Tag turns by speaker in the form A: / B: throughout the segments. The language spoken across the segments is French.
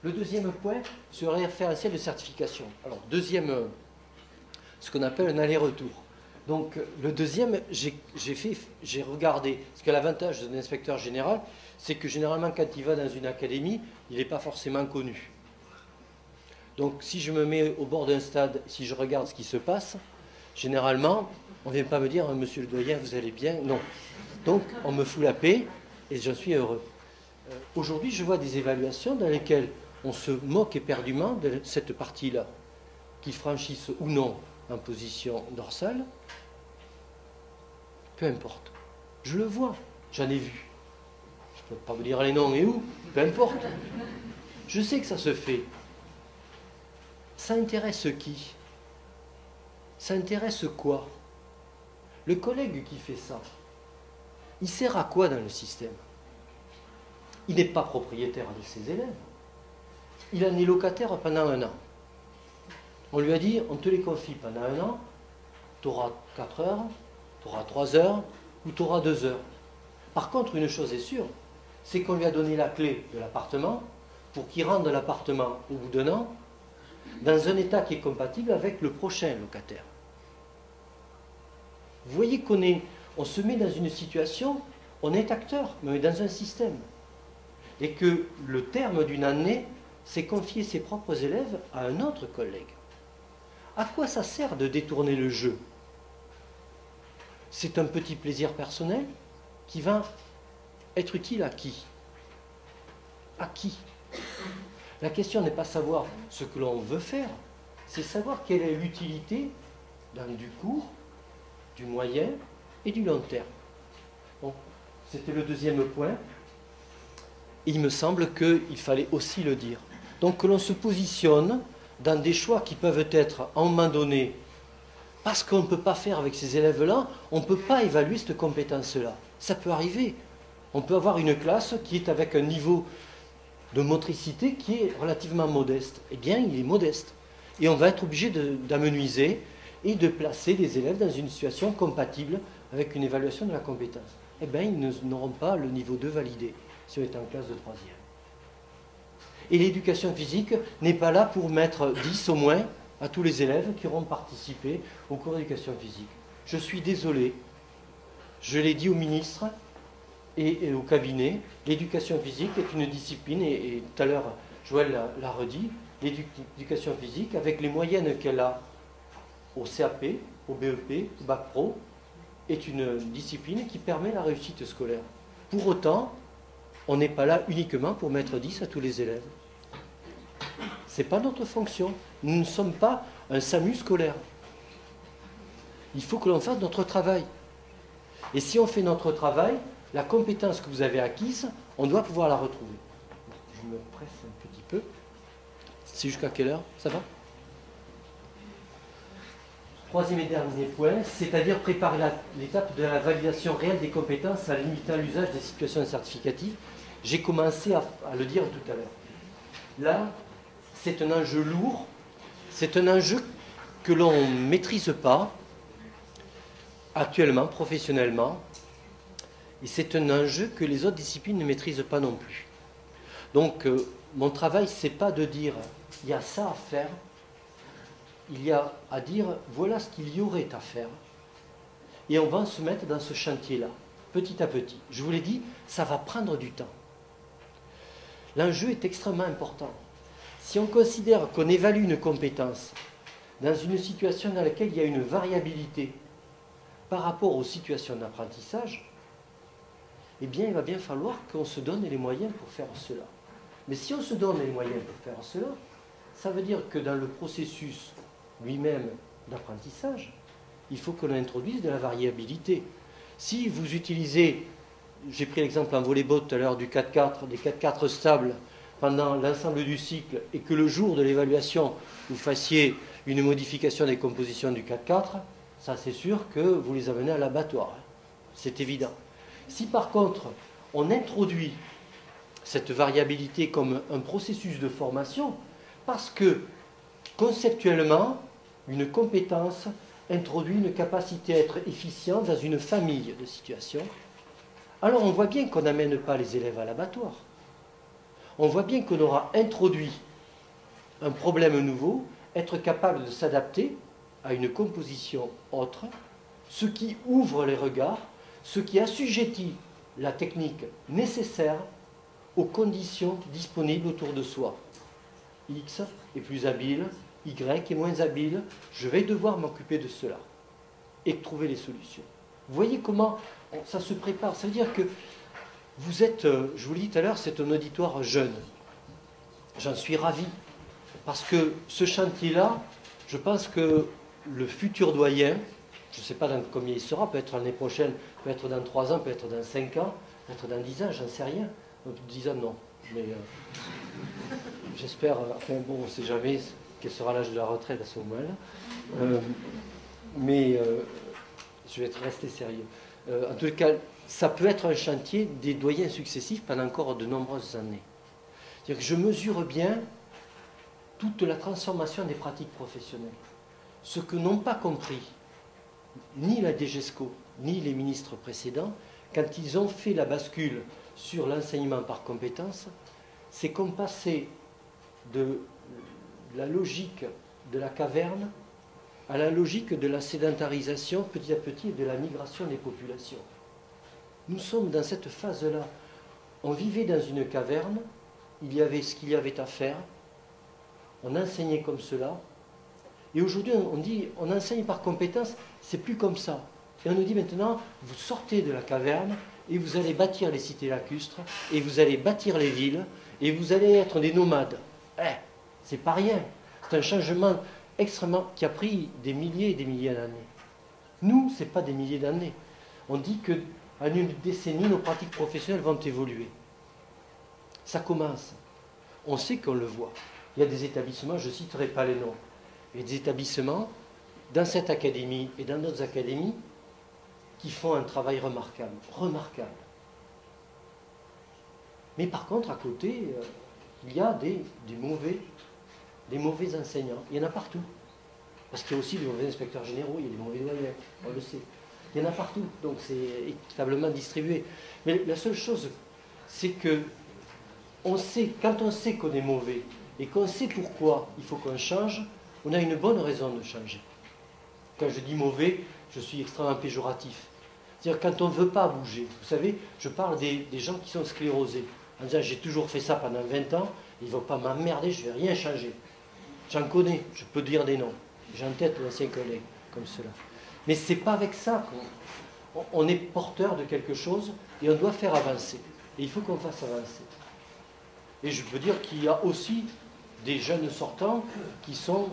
A: Le deuxième point serait référentiel de certification. Alors, deuxième, ce qu'on appelle un aller-retour. Donc, le deuxième, j'ai regardé, parce que l'avantage d'un inspecteur général, c'est que généralement, quand il va dans une académie, il n'est pas forcément connu. Donc, si je me mets au bord d'un stade, si je regarde ce qui se passe, généralement, on ne vient pas me dire, monsieur le doyen, vous allez bien. Non. Donc, on me fout la paix et j'en suis heureux. Aujourd'hui, je vois des évaluations dans lesquelles on se moque éperdument de cette partie-là, qu'ils franchissent ou non en position dorsale. Peu importe. Je le vois, j'en ai vu. Je ne peux pas vous dire les noms et où, peu importe. Je sais que ça se fait. Ça intéresse qui? Ça intéresse quoi? Le collègue qui fait ça, il sert à quoi dans le système? Il n'est pas propriétaire de ses élèves. Il en est locataire pendant 1 an. On lui a dit, on te les confie pendant 1 an, tu auras 4 heures, tu auras 3 heures, ou tu auras 2 heures. Par contre, une chose est sûre, c'est qu'on lui a donné la clé de l'appartement pour qu'il rende l'appartement au bout d'1 an dans un état qui est compatible avec le prochain locataire. Vous voyez on se met dans une situation, on est acteur, mais on est dans un système. Et que le terme d'une année, c'est confier ses propres élèves à un autre collègue. À quoi ça sert de détourner le jeu? C'est un petit plaisir personnel qui va être utile à qui? À qui? La question n'est pas savoir ce que l'on veut faire, c'est savoir quelle est l'utilité du court, du moyen et du long terme. Bon, c'était le deuxième point. Et il me semble qu'il fallait aussi le dire. Donc que l'on se positionne dans des choix qui peuvent être à un moment donné, parce qu'on ne peut pas faire avec ces élèves-là, on ne peut pas évaluer cette compétence-là. Ça peut arriver. On peut avoir une classe qui est avec un niveau de motricité qui est relativement modeste. Eh bien, il est modeste. Et on va être obligé d'amenuiser et de placer les élèves dans une situation compatible avec une évaluation de la compétence. Eh bien, ils n'auront pas le niveau 2 validé si on est en classe de 3e. Et l'éducation physique n'est pas là pour mettre 10 au moins à tous les élèves qui auront participé au cours d'éducation physique. Je suis désolé, je l'ai dit au ministre et au cabinet, l'éducation physique est une discipline, et tout à l'heure Joël l'a redit, l'éducation physique, avec les moyennes qu'elle a au CAP, au BEP, au Bac Pro, est une discipline qui permet la réussite scolaire. Pour autant, on n'est pas là uniquement pour mettre 10 à tous les élèves. Ce n'est pas notre fonction. Nous ne sommes pas un SAMU scolaire. Il faut que l'on fasse notre travail. Et si on fait notre travail, la compétence que vous avez acquise, on doit pouvoir la retrouver. Je me presse un petit peu. C'est jusqu'à quelle heure? Ça va? Troisième et dernier point, c'est-à-dire préparer l'étape de la validation réelle des compétences en limitant l'usage des situations certificatives. J'ai commencé à le dire tout à l'heure. Là, c'est un enjeu lourd, c'est un enjeu que l'on ne maîtrise pas actuellement, professionnellement, et c'est un enjeu que les autres disciplines ne maîtrisent pas non plus. Donc, mon travail, ce n'est pas de dire il y a ça à faire, il y a à dire voilà ce qu'il y aurait à faire, et on va se mettre dans ce chantier-là, petit à petit. Je vous l'ai dit, ça va prendre du temps. L'enjeu est extrêmement important. Si on considère qu'on évalue une compétence dans une situation dans laquelle il y a une variabilité par rapport aux situations d'apprentissage, eh bien, il va bien falloir qu'on se donne les moyens pour faire cela. Mais si on se donne les moyens pour faire cela, ça veut dire que dans le processus lui-même d'apprentissage, il faut que l'on introduise de la variabilité. Si vous utilisez, j'ai pris l'exemple en volley-ball tout à l'heure du 4-4, des 4-4 stables pendant l'ensemble du cycle, et que le jour de l'évaluation, vous fassiez une modification des compositions du 4-4, ça c'est sûr que vous les amenez à l'abattoir. C'est évident. Si par contre, on introduit cette variabilité comme un processus de formation, parce que conceptuellement, une compétence introduit une capacité à être efficient dans une famille de situations, alors on voit bien qu'on n'amène pas les élèves à l'abattoir. on voit bien qu'on aura introduit un problème nouveau, être capable de s'adapter à une composition autre, ce qui ouvre les regards, ce qui assujettit la technique nécessaire aux conditions disponibles autour de soi. X est plus habile, Y est moins habile, je vais devoir m'occuper de cela et trouver les solutions. Vous voyez comment ça se prépare. Ça veut dire que vous êtes, je vous l'ai dit tout à l'heure, c'est un auditoire jeune. J'en suis ravi. Parce que ce chantier-là, je pense que le futur doyen, je ne sais pas dans combien il sera, peut être l'année prochaine, peut être dans 3 ans, peut être dans 5 ans, peut être dans 10 ans, j'en sais rien. 10 ans, non. Mais j'espère, enfin bon, on ne sait jamais quel sera l'âge de la retraite à ce moment-là. Mais je vais rester sérieux. En tout cas, ça peut être un chantier des doyens successifs pendant encore de nombreuses années. C'est-à-dire que je mesure bien toute la transformation des pratiques professionnelles. Ce que n'ont pas compris ni la DGESCO, ni les ministres précédents, quand ils ont fait la bascule sur l'enseignement par compétences, c'est qu'on passait de la logique de la caverne à la logique de la sédentarisation petit à petit et de la migration des populations. Nous sommes dans cette phase-là. On vivait dans une caverne, il y avait ce qu'il y avait à faire, on enseignait comme cela, et aujourd'hui on dit on enseigne par compétence, c'est plus comme ça. Et on nous dit maintenant, vous sortez de la caverne et vous allez bâtir les cités lacustres, et vous allez bâtir les villes, et vous allez être des nomades. C'est pas rien. C'est un changement extrêmement qui a pris des milliers et des milliers d'années. Nous, ce n'est pas des milliers d'années. On dit qu'en une décennie, nos pratiques professionnelles vont évoluer. Ça commence. On sait qu'on le voit. Il y a des établissements, je ne citerai pas les noms, mais des établissements, dans cette académie et dans d'autres académies, qui font un travail remarquable. Remarquable. Mais par contre, à côté, il y a des mauvais enseignants. Il y en a partout. Parce qu'il y a aussi des mauvais inspecteurs généraux, il y a des mauvais doyens, on le sait. Il y en a partout, donc c'est équitablement distribué. Mais la seule chose, c'est que quand on sait qu'on est mauvais et qu'on sait pourquoi il faut qu'on change, on a une bonne raison de changer. Quand je dis mauvais, je suis extrêmement péjoratif. C'est-à-dire quand on ne veut pas bouger. Vous savez, je parle des gens qui sont sclérosés. En disant, j'ai toujours fait ça pendant 20 ans, ils ne vont pas m'emmerder, je ne vais rien changer. J'en connais, je peux dire des noms. J'ai en tête d'anciens collègues comme cela. Mais ce n'est pas avec ça qu'on est porteur de quelque chose et on doit faire avancer. Et il faut qu'on fasse avancer. Et je peux dire qu'il y a aussi des jeunes sortants qui sont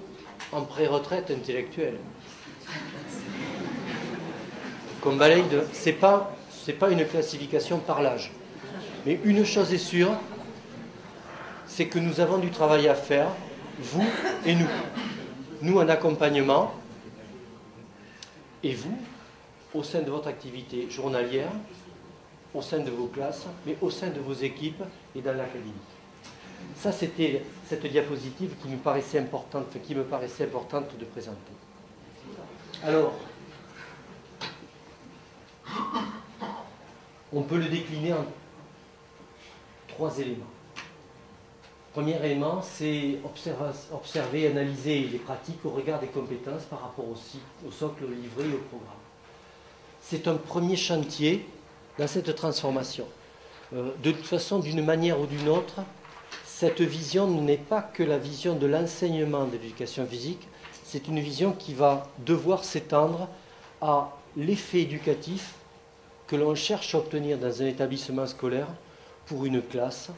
A: en pré-retraite intellectuelle. Qu'on balaye de... C'est pas une classification par l'âge. Mais une chose est sûre, c'est que nous avons du travail à faire, vous et nous. Nous en accompagnement, et vous, au sein de votre activité journalière, au sein de vos classes, mais au sein de vos équipes et dans l'académie. Ça, c'était cette diapositive qui me paraissait importante de présenter. Alors, on peut le décliner en 3 éléments. Premier élément, c'est observer et analyser les pratiques au regard des compétences par rapport au socle livré et au programme. C'est un premier chantier dans cette transformation. De toute façon, d'une manière ou d'une autre, cette vision n'est pas que la vision de l'enseignement de l'éducation physique, c'est une vision qui va devoir s'étendre à l'effet éducatif que l'on cherche à obtenir dans un établissement scolaire pour une classe,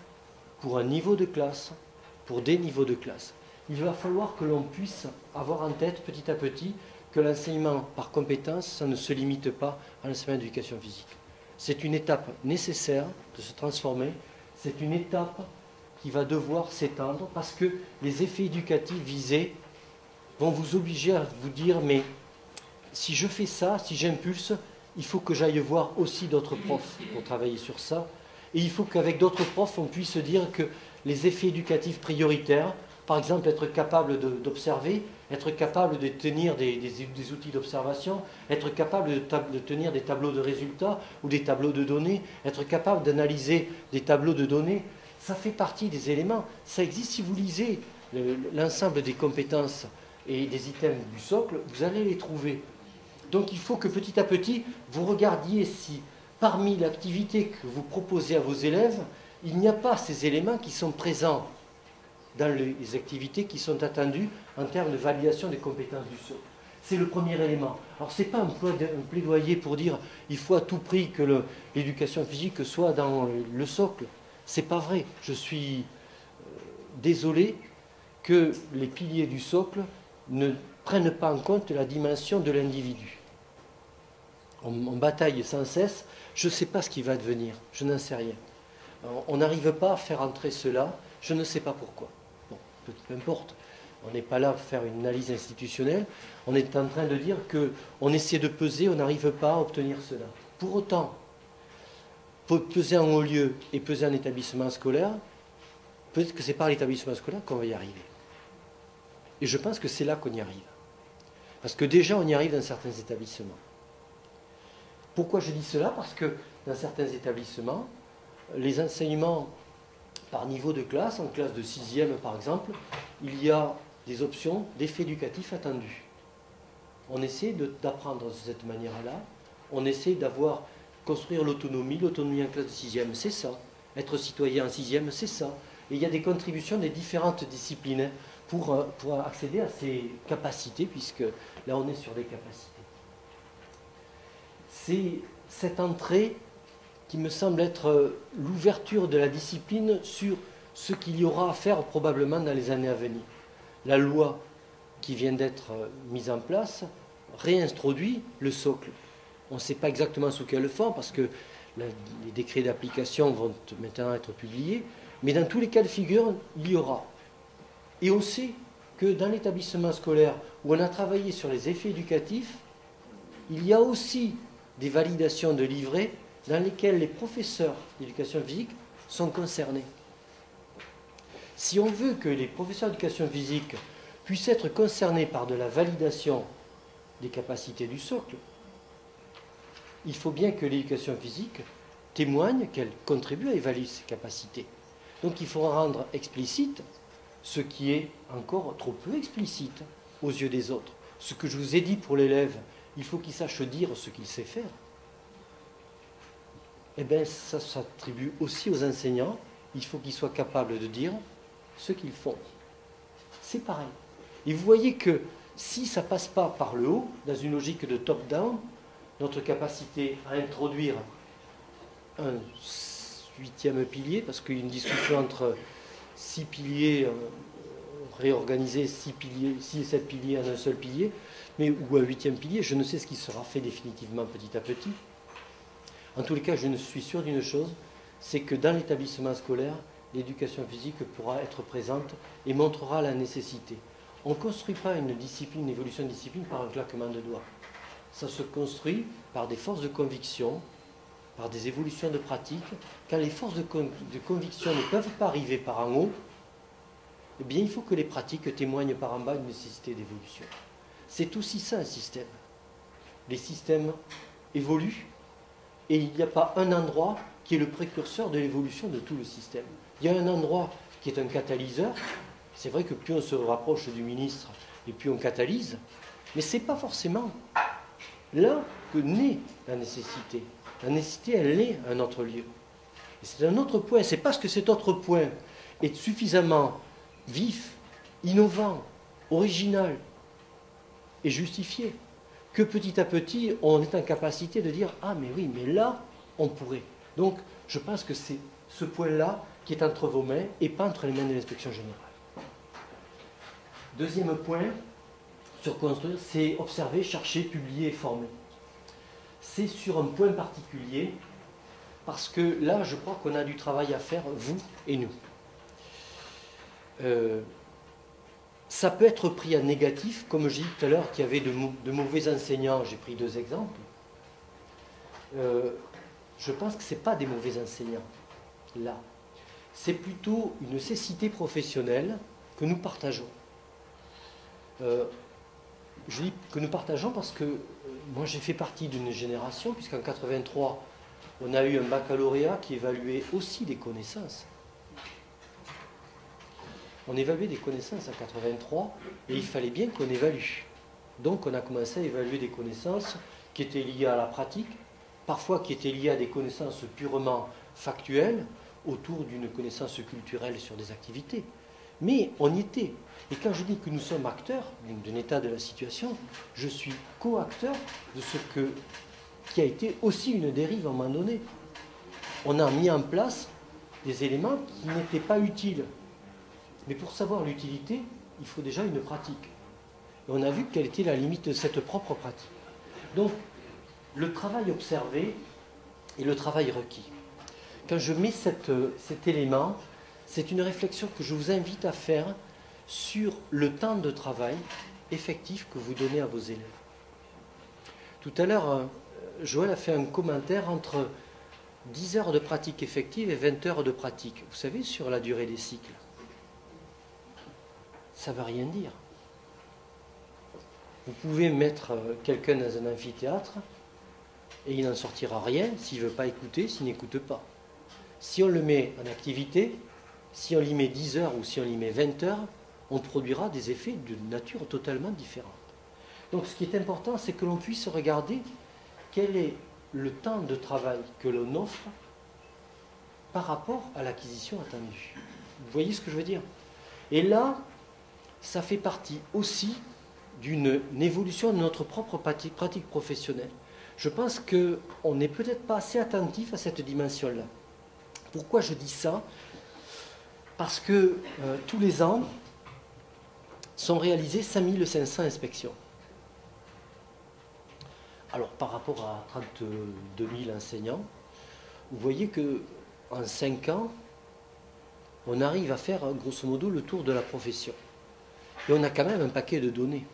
A: pour un niveau de classe, pour des niveaux de classe. Il va falloir que l'on puisse avoir en tête petit à petit que l'enseignement par compétence, ça ne se limite pas à l'enseignement d'éducation physique. C'est une étape nécessaire de se transformer, c'est une étape qui va devoir s'étendre parce que les effets éducatifs visés vont vous obliger à vous dire mais si je fais ça, si j'impulse, il faut que j'aille voir aussi d'autres profs pour travailler sur ça. Et il faut qu'avec d'autres profs, on puisse dire que les effets éducatifs prioritaires, par exemple être capable d'observer, être capable de tenir des outils d'observation, être capable de tenir des tableaux de résultats ou des tableaux de données, être capable d'analyser des tableaux de données, Ça fait partie des éléments. Ça existe si vous lisez l'ensemble des compétences et des items du socle, vous allez les trouver. Donc il faut que petit à petit, vous regardiez si parmi l'activité que vous proposez à vos élèves, il n'y a pas ces éléments qui sont présents dans les activités qui sont attendues en termes de validation des compétences du socle. C'est le premier élément. Alors ce n'est pas un plaidoyer pour dire il faut à tout prix que l'éducation physique soit dans le socle. Ce n'est pas vrai. Je suis désolé que les piliers du socle ne prennent pas en compte la dimension de l'individu. On bataille sans cesse. Je ne sais pas ce qui va devenir. Je n'en sais rien. On n'arrive pas à faire entrer cela. Je ne sais pas pourquoi. Bon, peu importe. On n'est pas là pour faire une analyse institutionnelle. On est en train de dire qu'on essaie de peser, on n'arrive pas à obtenir cela. Pour autant, peser en haut lieu et peser en établissement scolaire, peut-être que c'est par l'établissement scolaire qu'on va y arriver. Et je pense que c'est là qu'on y arrive. Parce que déjà, on y arrive dans certains établissements. Pourquoi je dis cela? Parce que dans certains établissements, les enseignements par niveau de classe, en classe de 6e par exemple, il y a des options d'effets éducatifs attendus. On essaie d'apprendre de cette manière-là, on essaie construire l'autonomie en classe de 6e, c'est ça. Être citoyen en 6e, c'est ça. Et il y a des contributions des différentes disciplines pour accéder à ces capacités, puisque là on est sur des capacités. C'est cette entrée qui me semble être l'ouverture de la discipline sur ce qu'il y aura à faire probablement dans les années à venir. La loi qui vient d'être mise en place réintroduit le socle. On ne sait pas exactement sous quelle forme, parce que les décrets d'application vont maintenant être publiés, mais dans tous les cas de figure, il y aura. Et on sait que dans l'établissement scolaire où on a travaillé sur les effets éducatifs, il y a aussi des validations de livrets dans lesquels les professeurs d'éducation physique sont concernés. Si on veut que les professeurs d'éducation physique puissent être concernés par de la validation des capacités du socle, il faut bien que l'éducation physique témoigne qu'elle contribue à évaluer ses capacités. Donc il faut rendre explicite ce qui est encore trop peu explicite aux yeux des autres. Ce que je vous ai dit pour l'élève, il faut qu'il sache dire ce qu'il sait faire. Eh bien, ça s'attribue aussi aux enseignants. Il faut qu'ils soient capables de dire ce qu'ils font. C'est pareil. Et vous voyez que si ça ne passe pas par le haut, dans une logique de top-down, notre capacité à introduire un 8e pilier, parce qu'il y a une discussion entre 6 piliers, réorganiser 6 et 7 piliers en un seul pilier, ou un 8e pilier, je ne sais ce qui sera fait définitivement petit à petit. En tous les cas, je ne suis sûr d'une chose, c'est que dans l'établissement scolaire, l'éducation physique pourra être présente et montrera la nécessité. On ne construit pas une discipline, une évolution de discipline par un claquement de doigts. Ça se construit par des forces de conviction, par des évolutions de pratique. Quand les forces de conviction ne peuvent pas arriver par en haut, eh bien, il faut que les pratiques témoignent par en bas une nécessité d'évolution. C'est aussi ça un système. Les systèmes évoluent et il n'y a pas un endroit qui est le précurseur de l'évolution de tout le système. Il y a un endroit qui est un catalyseur. C'est vrai que plus on se rapproche du ministre et plus on catalyse, mais ce n'est pas forcément là que naît la nécessité. La nécessité, elle naît à un autre lieu. Et c'est un autre point. C'est parce que cet autre point est suffisamment vif, innovant, original et justifié que petit à petit, on est en capacité de dire « Ah, mais oui, mais là, on pourrait ». Donc, je pense que c'est ce point-là qui est entre vos mains et pas entre les mains de l'inspection générale. Deuxième point sur construire, c'est observer, chercher, publier et former. C'est sur un point particulier, parce que là, je crois qu'on a du travail à faire, vous et nous. Ça peut être pris à négatif, comme j'ai dit tout à l'heure qu'il y avait de mauvais enseignants, j'ai pris 2 exemples. Je pense que ce n'est pas des mauvais enseignants, là. C'est plutôt une nécessité professionnelle que nous partageons. Je dis que nous partageons parce que moi j'ai fait partie d'une génération, puisqu'en 1983, on a eu un baccalauréat qui évaluait aussi les connaissances. on évaluait des connaissances en 83 et il fallait bien qu'on évalue. Donc on a commencé à évaluer des connaissances qui étaient liées à la pratique, parfois qui étaient liées à des connaissances purement factuelles, autour d'une connaissance culturelle sur des activités. Mais on y était. Et quand je dis que nous sommes acteurs d'un état de la situation, je suis co-acteur de ce qui a été aussi une dérive à un moment donné. On a mis en place des éléments qui n'étaient pas utiles. Mais pour savoir l'utilité, il faut déjà une pratique. Et on a vu quelle était la limite de cette propre pratique. Donc, le travail observé et le travail requis. Quand je mets cet élément, c'est une réflexion que je vous invite à faire sur le temps de travail effectif que vous donnez à vos élèves. Tout à l'heure, Joël a fait un commentaire entre 10 heures de pratique effective et 20 heures de pratique. Vous savez, sur la durée des cycles. Ça ne veut rien dire. Vous pouvez mettre quelqu'un dans un amphithéâtre et il n'en sortira rien s'il ne veut pas écouter, s'il n'écoute pas. Si on le met en activité, si on y met 10 heures ou si on y met 20 heures, on produira des effets de nature totalement différente. Donc ce qui est important, c'est que l'on puisse regarder quel est le temps de travail que l'on offre par rapport à l'acquisition attendue. Vous voyez ce que je veux dire? Et là, ça fait partie aussi d'une évolution de notre propre pratique professionnelle. Je pense qu'on n'est peut-être pas assez attentif à cette dimension-là. Pourquoi je dis ça? Parce que tous les ans sont réalisées 5500 inspections. Alors par rapport à 32 000 enseignants, vous voyez qu'en 5 ans, on arrive à faire grosso modo le tour de la profession. Et on a quand même un paquet de données.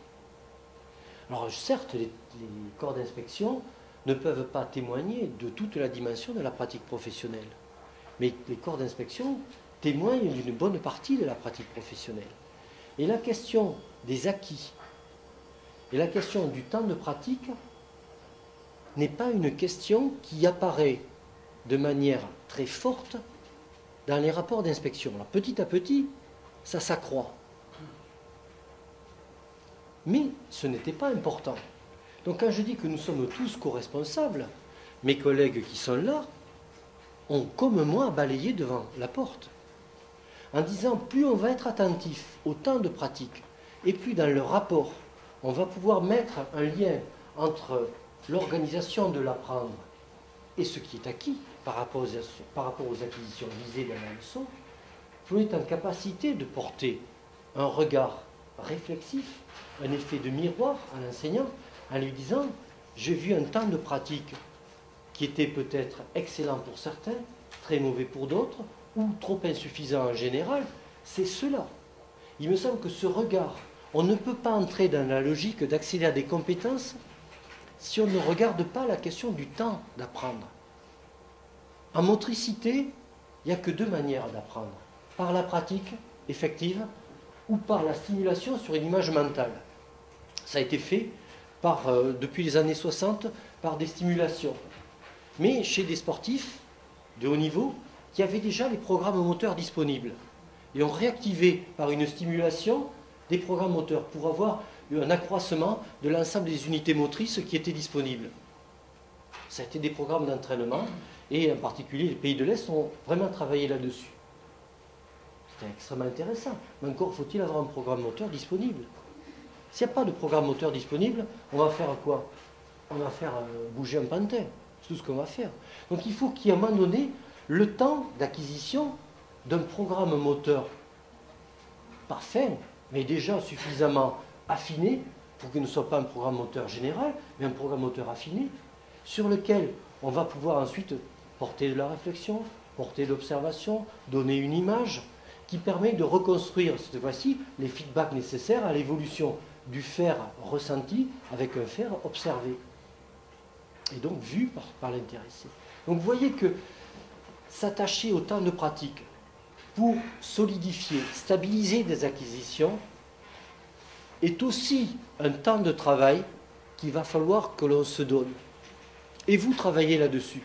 A: Alors certes, les corps d'inspection ne peuvent pas témoigner de toute la dimension de la pratique professionnelle. Mais les corps d'inspection témoignent d'une bonne partie de la pratique professionnelle. Et la question des acquis et la question du temps de pratique n'est pas une question qui apparaît de manière très forte dans les rapports d'inspection. Alors petit à petit, ça s'accroît. Mais ce n'était pas important. Donc quand je dis que nous sommes tous co-responsables, mes collègues qui sont là ont comme moi balayé devant la porte. En disant, plus on va être attentif au temps de pratique, et plus dans le rapport, on va pouvoir mettre un lien entre l'organisation de l'apprendre et ce qui est acquis par rapport aux acquisitions visées dans la leçon, vous êtes en capacité de porter un regard réflexif, un effet de miroir à l'enseignant, en lui disant, j'ai vu un temps de pratique qui était peut-être excellent pour certains, très mauvais pour d'autres, ou trop insuffisant en général, c'est cela. Il me semble que ce regard, on ne peut pas entrer dans la logique d'accéder à des compétences si on ne regarde pas la question du temps d'apprendre. En motricité, il n'y a que deux manières d'apprendre. Par la pratique effective ou par la stimulation sur une image mentale. Ça a été fait depuis les années 60 par des stimulations. Mais chez des sportifs de haut niveau qui avaient déjà les programmes moteurs disponibles et ont réactivé par une stimulation des programmes moteurs pour avoir un accroissement de l'ensemble des unités motrices qui étaient disponibles. Ça a été des programmes d'entraînement et en particulier les pays de l'Est ont vraiment travaillé là-dessus. C'était extrêmement intéressant. Mais encore faut-il avoir un programme moteur disponible. S'il n'y a pas de programme moteur disponible, on va faire quoi? On va faire bouger un pantin. C'est tout ce qu'on va faire. Donc il faut qu'il y ait à un moment donné le temps d'acquisition d'un programme moteur pas fin, mais déjà suffisamment affiné pour qu'il ne soit pas un programme moteur général, mais un programme moteur affiné, sur lequel on va pouvoir ensuite porter de la réflexion, porter de l'observation, donner une image qui permet de reconstruire cette fois-ci les feedbacks nécessaires à l'évolution du faire ressenti avec un faire observé et donc vu par l'intéressé. Donc vous voyez que s'attacher au temps de pratique pour solidifier, stabiliser des acquisitions est aussi un temps de travail qu'il va falloir que l'on se donne. Et vous travaillez là-dessus.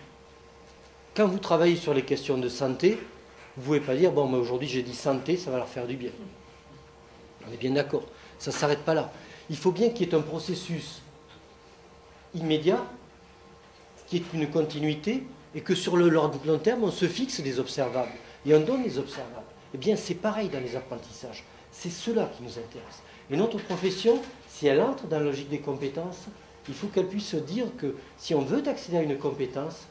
A: Quand vous travaillez sur les questions de santé, vous ne pouvez pas dire, bon, mais aujourd'hui j'ai dit santé, ça va leur faire du bien. On est bien d'accord. Ça ne s'arrête pas là. Il faut bien qu'il y ait un processus immédiat, qui est une continuité, et que sur le long terme, on se fixe des observables. Et on donne les observables. Eh bien, c'est pareil dans les apprentissages. C'est cela qui nous intéresse. Et notre profession, si elle entre dans la logique des compétences, il faut qu'elle puisse dire que si on veut accéder à une compétence,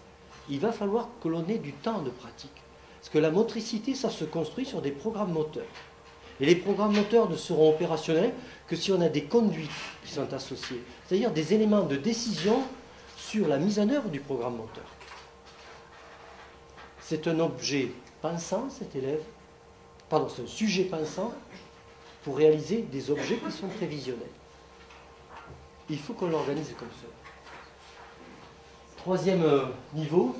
A: il va falloir que l'on ait du temps de pratique. Parce que la motricité, ça se construit sur des programmes moteurs. Et les programmes moteurs ne seront opérationnels que si on a des conduites qui sont associées, c'est-à-dire des éléments de décision sur la mise en œuvre du programme moteur. C'est un objet pensant, cet élève, pardon, c'est un sujet pensant pour réaliser des objets qui sont prévisionnels. Il faut qu'on l'organise comme ça. Troisième niveau,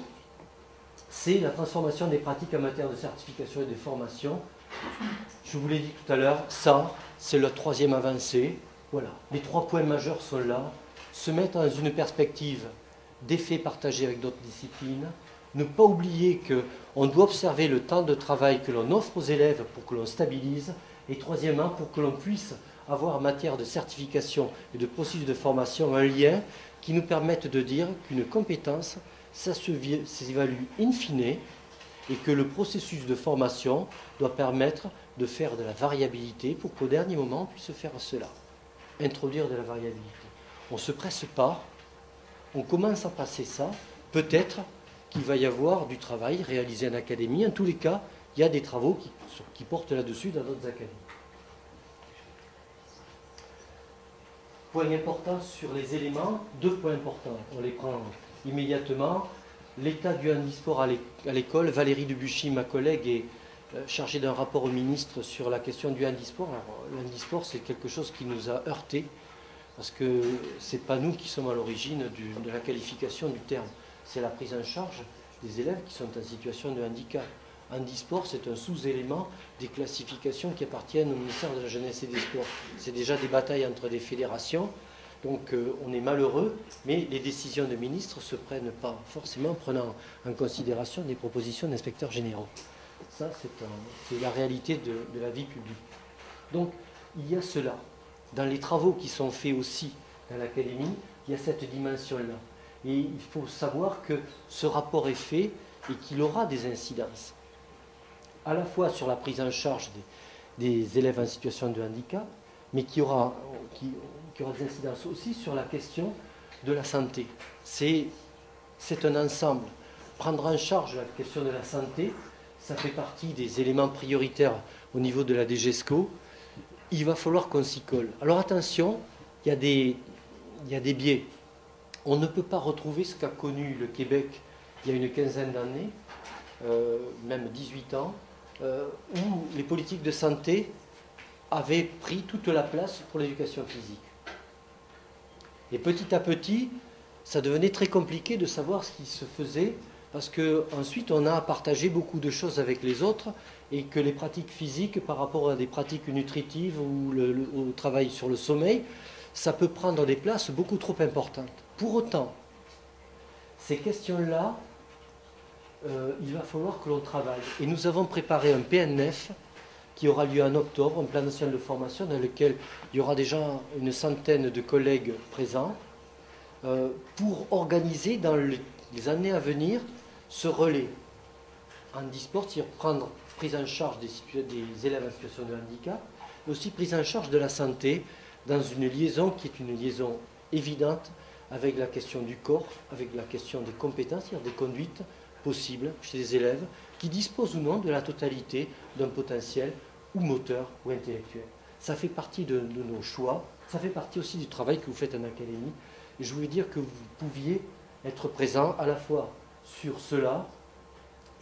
A: c'est la transformation des pratiques en matière de certification et de formation. Je vous l'ai dit tout à l'heure, ça, c'est le troisième avancée. Voilà, les 3 points majeurs sont là. Se mettre dans une perspective d'effets partagés avec d'autres disciplines. Ne pas oublier qu'on doit observer le temps de travail que l'on offre aux élèves pour que l'on stabilise. Et troisièmement, pour que l'on puisse avoir en matière de certification et de processus de formation un lien qui nous permette de dire qu'une compétence, ça s'évalue in fine et que le processus de formation doit permettre de faire de la variabilité pour qu'au dernier moment, on puisse faire cela. Introduire de la variabilité. On ne se presse pas, on commence à passer ça. Peut-être qu'il va y avoir du travail réalisé en académie. En tous les cas, il y a des travaux qui portent là-dessus dans d'autres académies. Point important sur les éléments, 2 points importants. On les prend immédiatement. L'état du handisport à l'école. Valérie Debuchy, ma collègue, est chargée d'un rapport au ministre sur la question du handisport. Alors, le handisport, c'est quelque chose qui nous a heurtés, parce que ce n'est pas nous qui sommes à l'origine de la qualification du terme. C'est la prise en charge des élèves qui sont en situation de handicap. Handisport, c'est un sous-élément des classifications qui appartiennent au ministère de la Jeunesse et des Sports. C'est déjà des batailles entre des fédérations, donc on est malheureux, mais les décisions de ministres se prennent pas forcément en prenant en considération des propositions d'inspecteurs généraux. Ça, c'est la réalité de la vie publique. Donc, il y a cela. Dans les travaux qui sont faits aussi dans l'académie, il y a cette dimension-là. Et il faut savoir que ce rapport est fait et qu'il aura des incidences, à la fois sur la prise en charge des élèves en situation de handicap, mais qui aura des incidences aussi sur la question de la santé. C'est un ensemble. Prendre en charge la question de la santé, ça fait partie des éléments prioritaires au niveau de la DGESCO. Il va falloir qu'on s'y colle. Alors attention, il y a des biais. On ne peut pas retrouver ce qu'a connu le Québec il y a une quinzaine d'années, même 18 ans, où les politiques de santé avaient pris toute la place pour l'éducation physique. Et petit à petit, ça devenait très compliqué de savoir ce qui se faisait, parce qu'ensuite on a partagé beaucoup de choses avec les autres, et que les pratiques physiques par rapport à des pratiques nutritives ou au travail sur le sommeil, ça peut prendre des places beaucoup trop importantes. Pour autant, ces questions-là, il va falloir que l'on travaille. Et nous avons préparé un PNF qui aura lieu en octobre, un plan national de formation dans lequel il y aura déjà une centaine de collègues présents pour organiser dans les années à venir ce relais handisport, c'est-à-dire prendre prise en charge des élèves en situation de handicap, mais aussi prise en charge de la santé dans une liaison qui est une liaison évidente avec la question du corps, avec la question des compétences, c'est-à-dire des conduites possibles chez les élèves qui disposent ou non de la totalité d'un potentiel ou moteur ou intellectuel. Ça fait partie de nos choix, ça fait partie aussi du travail que vous faites en académie. Et je voulais dire que vous pouviez être présent à la fois sur cela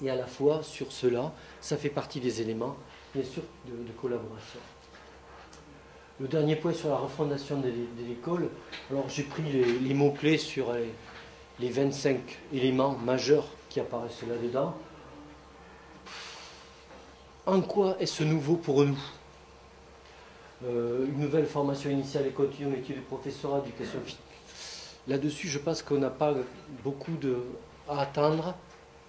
A: et à la fois sur cela. Ça fait partie des éléments, bien sûr, de collaboration. Le dernier point sur la refondation de l'école. Alors j'ai pris les mots-clés sur les 25 éléments majeurs qui apparaissent là-dedans. En quoi est-ce nouveau pour nous? Une nouvelle formation initiale et continue, métier de professorat, éducation physique. Là-dessus, je pense qu'on n'a pas beaucoup à attendre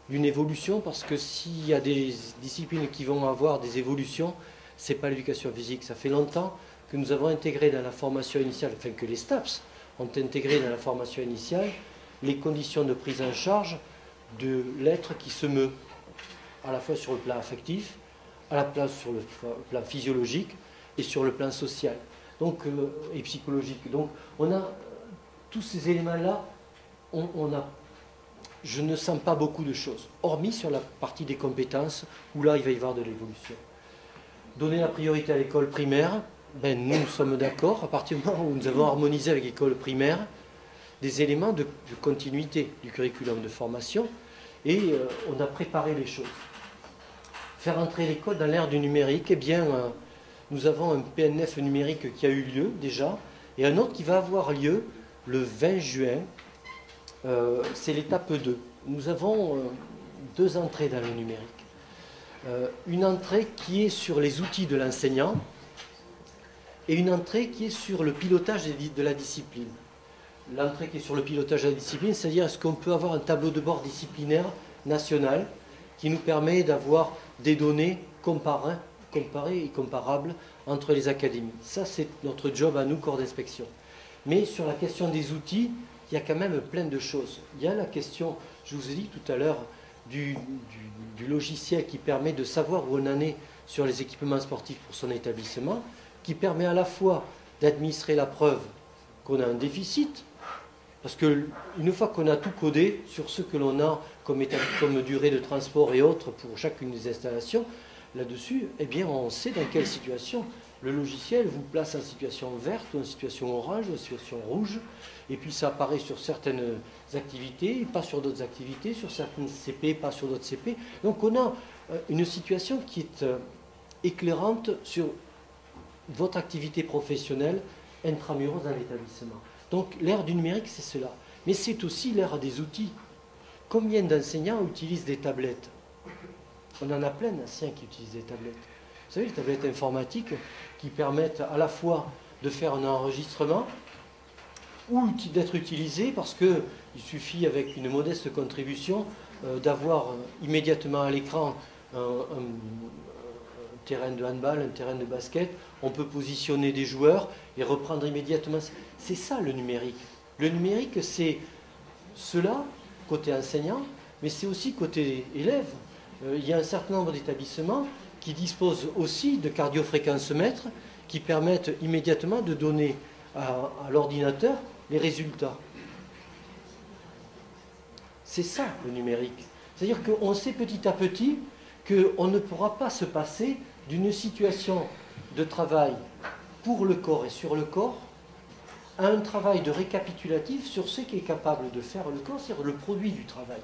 A: d'une évolution, parce que s'il y a des disciplines qui vont avoir des évolutions, c'est pas l'éducation physique. Ça fait longtemps que nous avons intégré dans la formation initiale, enfin que les STAPS ont intégré dans la formation initiale les conditions de prise en charge de l'être qui se meut, à la fois sur le plan affectif, à la place sur le plan physiologique et sur le plan social donc, et psychologique. Donc on a tous ces éléments-là, je ne sens pas beaucoup de choses, hormis sur la partie des compétences, où là il va y avoir de l'évolution. Donner la priorité à l'école primaire, ben, nous sommes d'accord, à partir du moment où nous avons harmonisé avec l'école primaire des éléments de continuité du curriculum de formation, et on a préparé les choses. Faire entrer l'école dans l'ère du numérique, eh bien, nous avons un PNF numérique qui a eu lieu déjà, et un autre qui va avoir lieu le 20 juin, c'est l'étape 2. Nous avons 2 entrées dans le numérique. Une entrée qui est sur les outils de l'enseignant, et une entrée qui est sur le pilotage de la discipline. L'entrée qui est sur le pilotage de la discipline, c'est-à-dire est-ce qu'on peut avoir un tableau de bord disciplinaire national qui nous permet d'avoir des données comparées et comparables entre les académies. Ça, c'est notre job à nous, corps d'inspection. Mais sur la question des outils, il y a quand même plein de choses. Il y a la question, je vous ai dit tout à l'heure, du logiciel qui permet de savoir où on en est sur les équipements sportifs pour son établissement, qui permet à la fois d'administrer la preuve qu'on a un déficit, parce qu'une fois qu'on a tout codé sur ce que l'on a comme durée de transport et autres pour chacune des installations, là-dessus, eh bien, on sait dans quelle situation le logiciel vous place en situation verte ou en situation orange ou en situation rouge, et puis ça apparaît sur certaines activités, pas sur d'autres activités, sur certaines CP, pas sur d'autres CP. Donc on a une situation qui est éclairante sur votre activité professionnelle intramuros dans l'établissement. Donc l'ère du numérique, c'est cela. Mais c'est aussi l'ère des outils. Combien d'enseignants utilisent des tablettes? On en a plein d'enseignants qui utilisent des tablettes. Vous savez, les tablettes informatiques qui permettent à la fois de faire un enregistrement ou d'être utilisées parce qu'il suffit, avec une modeste contribution, d'avoir immédiatement à l'écran un terrain de handball, un terrain de basket. On peut positionner des joueurs et reprendre immédiatement. C'est ça le numérique. Le numérique, c'est cela, côté enseignant, mais c'est aussi côté élève. Il y a un certain nombre d'établissements qui disposent aussi de cardiofréquencemètres qui permettent immédiatement de donner à l'ordinateur les résultats. C'est ça le numérique. C'est-à-dire qu'on sait petit à petit qu'on ne pourra pas se passer d'une situation de travail pour le corps et sur le corps à un travail de récapitulatif sur ce qu'est capable de faire le corps, c'est-à-dire le produit du travail.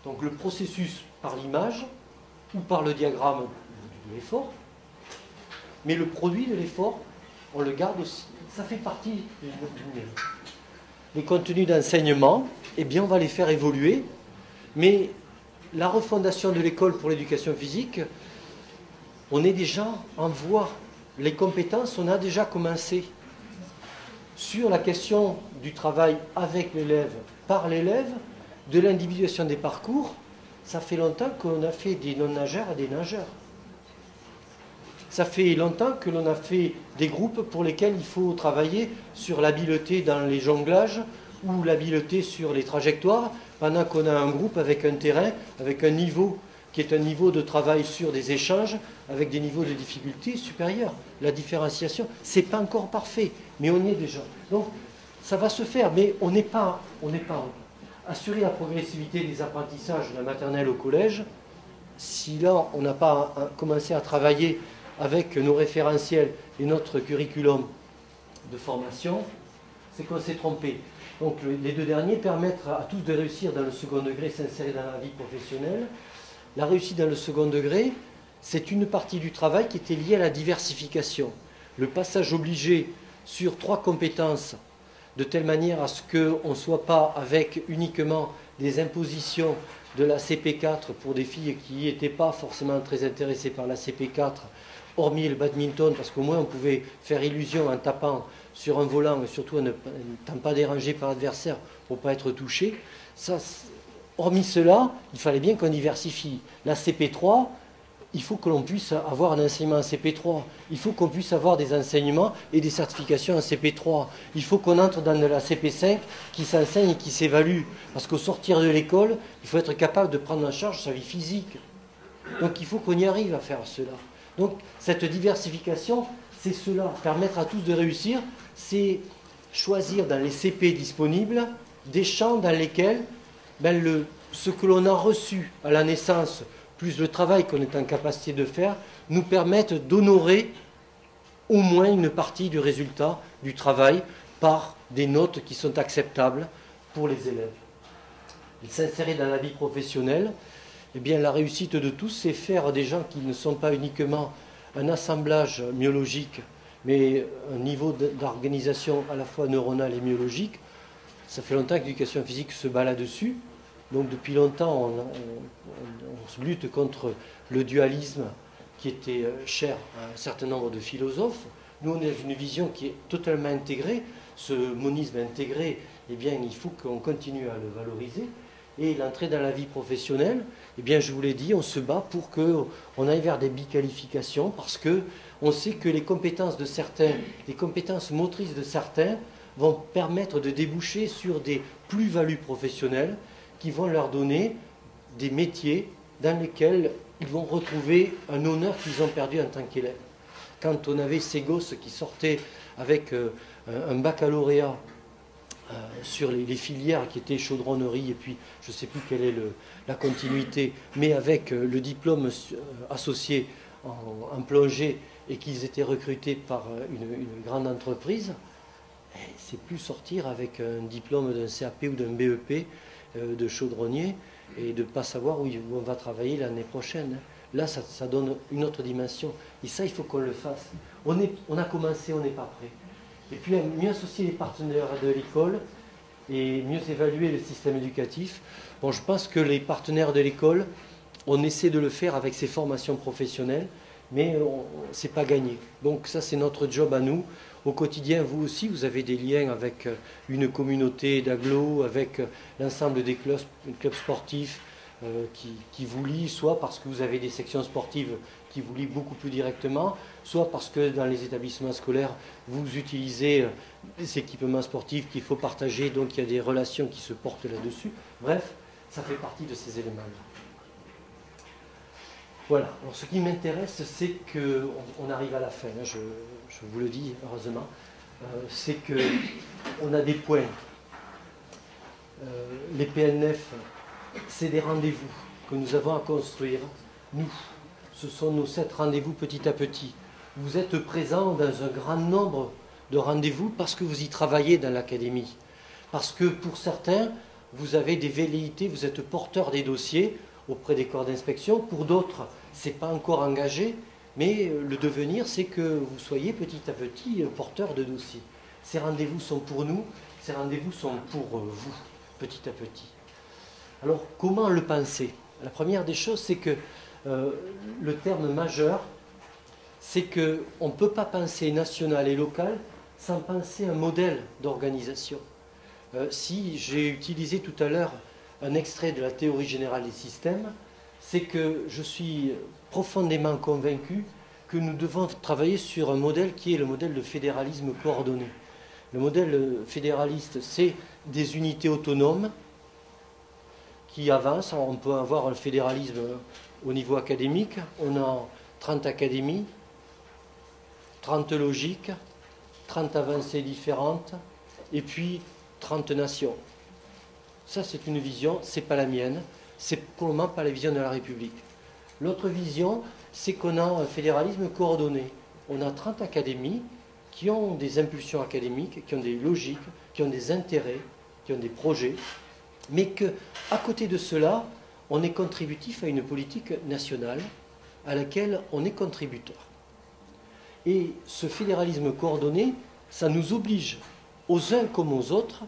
A: Donc le processus par l'image ou par le diagramme de l'effort, mais le produit de l'effort, on le garde aussi. Ça fait partie du numérique. Les contenus d'enseignement, eh bien on va les faire évoluer, mais la refondation de l'école pour l'éducation physique, on est déjà en voie. Les compétences, on a déjà commencé. Sur la question du travail avec l'élève, par l'élève, de l'individuation des parcours, ça fait longtemps qu'on a fait des non-nageurs à des nageurs. Ça fait longtemps que l'on a fait des groupes pour lesquels il faut travailler sur l'habileté dans les jonglages ou l'habileté sur les trajectoires, pendant qu'on a un groupe avec un terrain, avec un niveau qui est un niveau de travail sur des échanges, avec des niveaux de difficulté supérieurs. La différenciation, ce n'est pas encore parfait, mais on y est déjà. Donc, ça va se faire, mais on n'est pas assurer la progressivité des apprentissages de la maternelle au collège. Si là, on n'a pas commencé à travailler avec nos référentiels et notre curriculum de formation, c'est qu'on s'est trompé. Donc les 2 derniers permettent à tous de réussir dans le second degré, s'insérer dans la vie professionnelle. La réussite dans le second degré, c'est une partie du travail qui était liée à la diversification. Le passage obligé sur 3 compétences, de telle manière à ce qu'on ne soit pas avec uniquement des impositions de la CP4 pour des filles qui n'étaient pas forcément très intéressées par la CP4, hormis le badminton, parce qu'au moins on pouvait faire illusion en tapant sur un volant, et surtout en n'étant pas dérangé par l'adversaire pour ne pas être touché. Ça, hormis cela, il fallait bien qu'on diversifie. La CP3, il faut que l'on puisse avoir un enseignement en CP3. Il faut qu'on puisse avoir des enseignements et des certifications en CP3. Il faut qu'on entre dans de la CP5 qui s'enseigne et qui s'évalue. Parce qu'au sortir de l'école, il faut être capable de prendre en charge sa vie physique. Donc il faut qu'on y arrive à faire cela. Donc cette diversification, c'est cela. Permettre à tous de réussir, c'est choisir dans les CP disponibles des champs dans lesquels ce que l'on a reçu à la naissance, plus le travail qu'on est en capacité de faire, nous permettent d'honorer au moins une partie du résultat du travail par des notes qui sont acceptables pour les élèves. Et s'insérer dans la vie professionnelle, eh bien, la réussite de tous, c'est faire des gens qui ne sont pas uniquement un assemblage myologique, mais un niveau d'organisation à la fois neuronale et myologique. Ça fait longtemps que l'éducation physique se bat là-dessus. Donc depuis longtemps, on lutte contre le dualisme qui était cher à un certain nombre de philosophes. Nous, on a une vision qui est totalement intégrée. Ce monisme intégré, eh bien, il faut qu'on continue à le valoriser. Et l'entrée dans la vie professionnelle, eh bien, je vous l'ai dit, on se bat pour qu'on aille vers des biqualifications parce qu'on sait que les compétences de certains, les compétences motrices de certains vont permettre de déboucher sur des plus-values professionnelles qui vont leur donner des métiers dans lesquels ils vont retrouver un honneur qu'ils ont perdu en tant qu'élèves. Quand on avait ces gosses qui sortaient avec un baccalauréat sur les filières qui étaient chaudronnerie et puis je ne sais plus quelle est la continuité, mais avec le diplôme associé en plongée et qu'ils étaient recrutés par une grande entreprise, c'est plus sortir avec un diplôme d'un CAP ou d'un BEP de chaudronnier et de ne pas savoir où on va travailler l'année prochaine. Là, ça donne une autre dimension. Et ça, il faut qu'on le fasse. On a commencé, on n'est pas prêt. Et puis, mieux associer les partenaires de l'école et mieux évaluer le système éducatif. Bon, je pense que les partenaires de l'école, on essaie de le faire avec ces formations professionnelles, mais ce n'est pas gagné. Donc ça, c'est notre job à nous. Au quotidien, vous aussi, vous avez des liens avec une communauté d'agglos, avec l'ensemble des clubs sportifs qui vous lient, soit parce que vous avez des sections sportives qui vous lient beaucoup plus directement, soit parce que dans les établissements scolaires, vous utilisez des équipements sportifs qu'il faut partager, donc il y a des relations qui se portent là-dessus. Bref, ça fait partie de ces éléments-là. Voilà, alors ce qui m'intéresse, c'est qu'on arrive à la fin, hein, je vous le dis, heureusement, c'est qu'on a des points. Les PNF, c'est des rendez-vous que nous avons à construire. Nous, ce sont nos 7 rendez-vous petit à petit. Vous êtes présents dans un grand nombre de rendez-vous parce que vous y travaillez dans l'académie. Parce que pour certains, vous avez des velléités, vous êtes porteurs des dossiers auprès des corps d'inspection. Pour d'autres, ce n'est pas encore engagé, mais le devenir, c'est que vous soyez petit à petit porteurs de dossiers. Ces rendez-vous sont pour nous, ces rendez-vous sont pour vous, petit à petit. Alors, comment le penser? La première des choses, c'est que le terme majeur, c'est qu'on ne peut pas penser national et local sans penser un modèle d'organisation. Si j'ai utilisé tout à l'heure un extrait de la théorie générale des systèmes, c'est que je suis profondément convaincu que nous devons travailler sur un modèle qui est le modèle de fédéralisme coordonné. Le modèle fédéraliste, c'est des unités autonomes qui avancent. Alors, on peut avoir un fédéralisme au niveau académique. On a 30 académies, 30 logiques, 30 avancées différentes, et puis 30 nations. Ça, c'est une vision, ce n'est pas la mienne, c'est pour le moment pas la vision de la République. L'autre vision, c'est qu'on a un fédéralisme coordonné. On a 30 académies qui ont des impulsions académiques, qui ont des logiques, qui ont des intérêts, qui ont des projets, mais qu'à côté de cela, on est contributif à une politique nationale à laquelle on est contributeur. Et ce fédéralisme coordonné, ça nous oblige, aux uns comme aux autres,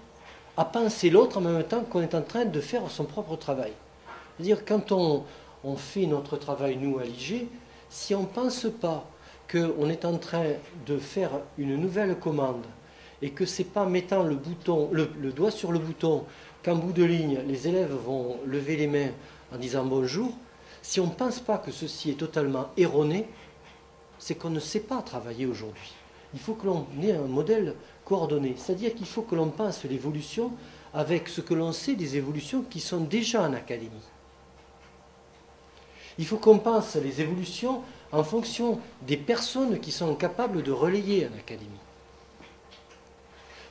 A: à penser l'autre en même temps qu'on est en train de faire son propre travail. C'est-à-dire, quand on fait notre travail, nous, à l'IG, si on ne pense pas qu'on est en train de faire une nouvelle commande et que ce n'est pas mettant le doigt sur le bouton qu'en bout de ligne, les élèves vont lever les mains en disant bonjour, Si on ne pense pas que ceci est totalement erroné, c'est qu'on ne sait pas travailler aujourd'hui. Il faut que l'on ait un modèle coordonné, c'est-à-dire qu'il faut que l'on pense l'évolution avec ce que l'on sait des évolutions qui sont déjà en académie. Il faut qu'on pense les évolutions en fonction des personnes qui sont capables de relayer en académie.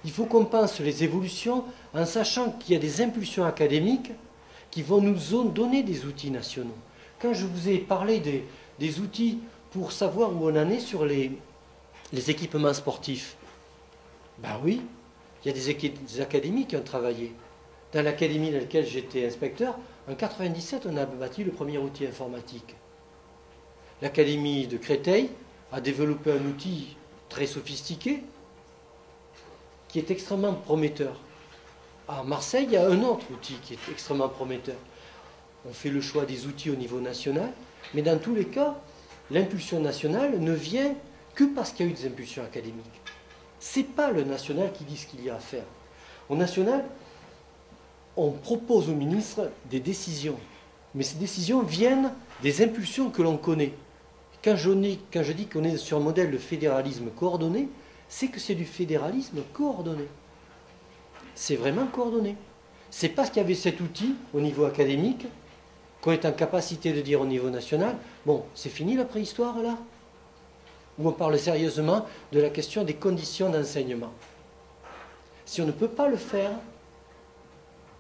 A: Il faut qu'on pense les évolutions en sachant qu'il y a des impulsions académiques qui vont nous donner des outils nationaux. Quand je vous ai parlé des outils pour savoir où on en est sur les équipements sportifs, ben oui, il y a des académies qui ont travaillé. Dans l'académie dans laquelle j'étais inspecteur, en 1997, on a bâti le premier outil informatique. L'académie de Créteil a développé un outil très sophistiqué qui est extrêmement prometteur. À Marseille, il y a un autre outil qui est extrêmement prometteur. On fait le choix des outils au niveau national, mais dans tous les cas, l'impulsion nationale ne vient que parce qu'il y a eu des impulsions académiques. Ce n'est pas le national qui dit ce qu'il y a à faire. Au national, on propose au ministre des décisions, mais ces décisions viennent des impulsions que l'on connaît. Quand je dis qu'on est sur un modèle de fédéralisme coordonné, c'est que c'est du fédéralisme coordonné. C'est vraiment coordonné. C'est parce qu'il y avait cet outil au niveau académique qu'on est en capacité de dire au niveau national, bon, c'est fini la préhistoire là? Où on parle sérieusement de la question des conditions d'enseignement. Si on ne peut pas le faire,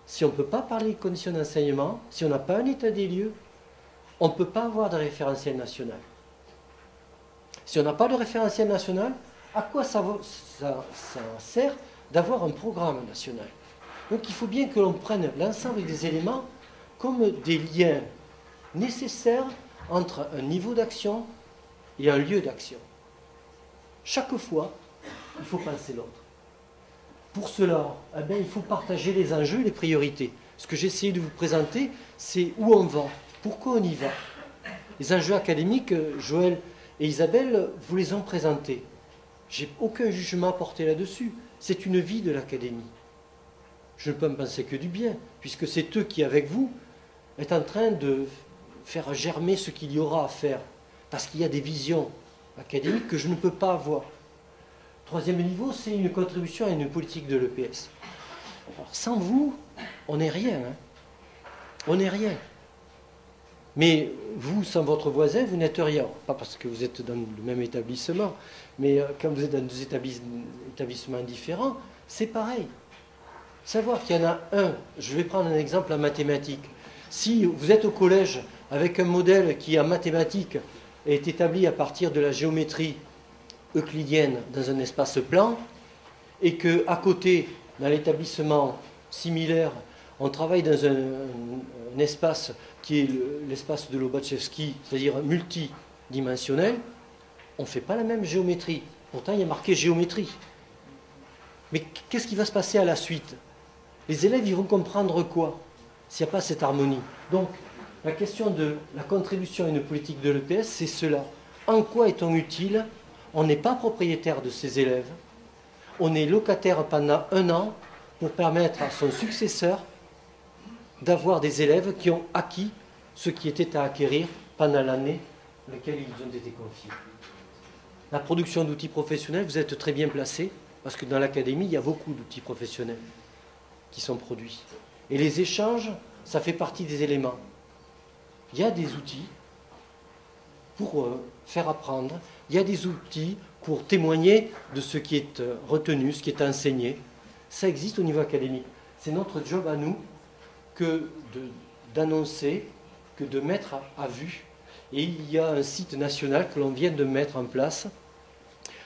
A: si on ne peut pas parler des conditions d'enseignement, si on n'a pas un état des lieux, on ne peut pas avoir de référentiel national. Si on n'a pas de référentiel national, à quoi ça sert d'avoir un programme national? Donc il faut bien que l'on prenne l'ensemble des éléments comme des liens nécessaires entre un niveau d'action et un lieu d'action. Chaque fois, il faut penser l'autre. Pour cela, eh bien, il faut partager les enjeux et les priorités. Ce que j'ai essayé de vous présenter, c'est où on va, pourquoi on y va. Les enjeux académiques, Joël et Isabelle vous les ont présentés. Je n'ai aucun jugement à porter là-dessus. C'est une vie de l'académie. Je ne peux me penser que du bien, puisque c'est eux qui, avec vous, est en train de faire germer ce qu'il y aura à faire. Parce qu'il y a des visions académiques que je ne peux pas avoir. Troisième niveau, c'est une contribution à une politique de l'EPS. Alors, sans vous, on n'est rien. Hein. On n'est rien. Mais vous, sans votre voisin, vous n'êtes rien. Pas parce que vous êtes dans le même établissement, mais quand vous êtes dans deux établissements différents, c'est pareil. Savoir qu'il y en a un, je vais prendre un exemple en mathématiques. Si vous êtes au collège avec un modèle qui, en mathématiques, est établi à partir de la géométrie euclidienne dans un espace plan, et qu'à côté, dans l'établissement similaire, on travaille dans un espace qui est l'espace de Lobachevsky, c'est-à-dire multidimensionnel, on ne fait pas la même géométrie. Pourtant, il y a marqué géométrie. Mais qu'est-ce qui va se passer à la suite? Les élèves, ils vont comprendre quoi s'il n'y a pas cette harmonie? Donc, la question de la contribution à une politique de l'EPS, c'est cela. En quoi est-on utile? On n'est pas propriétaire de ses élèves. On est locataire pendant 1 an pour permettre à son successeur d'avoir des élèves qui ont acquis ce qui était à acquérir pendant l'année à laquelle ils ont été confiés. La production d'outils professionnels, vous êtes très bien placés, parce que dans l'académie, il y a beaucoup d'outils professionnels qui sont produits. Et les échanges, ça fait partie des éléments. Il y a des outils pour faire apprendre, il y a des outils pour témoigner de ce qui est retenu, ce qui est enseigné. Ça existe au niveau académique. C'est notre job à nous que d'annoncer, que de mettre à vue. Et il y a un site national que l'on vient de mettre en place,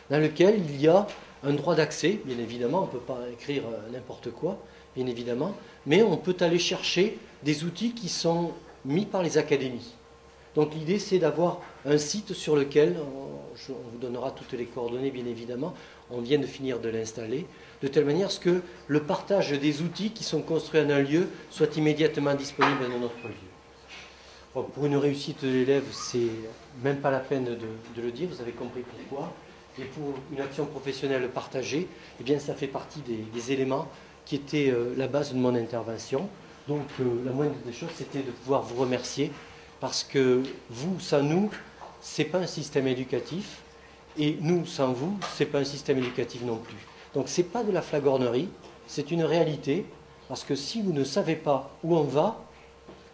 A: dans lequel il y a un droit d'accès, bien évidemment, on ne peut pas écrire n'importe quoi, bien évidemment, mais on peut aller chercher des outils qui sont mis par les académies. Donc l'idée, c'est d'avoir un site sur lequel, on vous donnera toutes les coordonnées, bien évidemment, on vient de finir de l'installer, de telle manière à ce que le partage des outils qui sont construits en un lieu soit immédiatement disponible dans notre lieu. Bon, pour une réussite de l'élève, c'est même pas la peine de le dire, vous avez compris pourquoi. Et pour une action professionnelle partagée, eh bien, ça fait partie des éléments qui étaient la base de mon intervention. Donc la moindre des choses, c'était de pouvoir vous remercier Parce que vous, sans nous, ce n'est pas un système éducatif. Et nous, sans vous, ce n'est pas un système éducatif non plus. Donc ce n'est pas de la flagornerie, c'est une réalité. Parce que si vous ne savez pas où on va,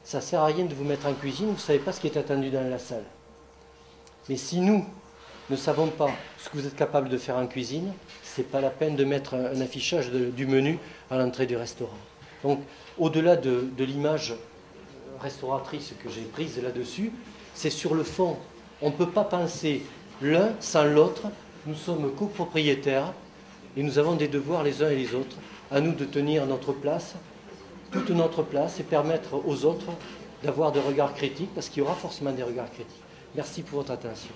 A: ça ne sert à rien de vous mettre en cuisine, vous ne savez pas ce qui est attendu dans la salle. Mais si nous ne savons pas ce que vous êtes capable de faire en cuisine, ce n'est pas la peine de mettre un affichage du menu à l'entrée du restaurant. Donc, au-delà de l'image restauratrice que j'ai prise là-dessus, c'est sur le fond. On ne peut pas penser l'un sans l'autre. Nous sommes copropriétaires et nous avons des devoirs les uns et les autres. À nous de tenir notre place, toute notre place, et permettre aux autres d'avoir des regards critiques, parce qu'il y aura forcément des regards critiques. Merci pour votre attention.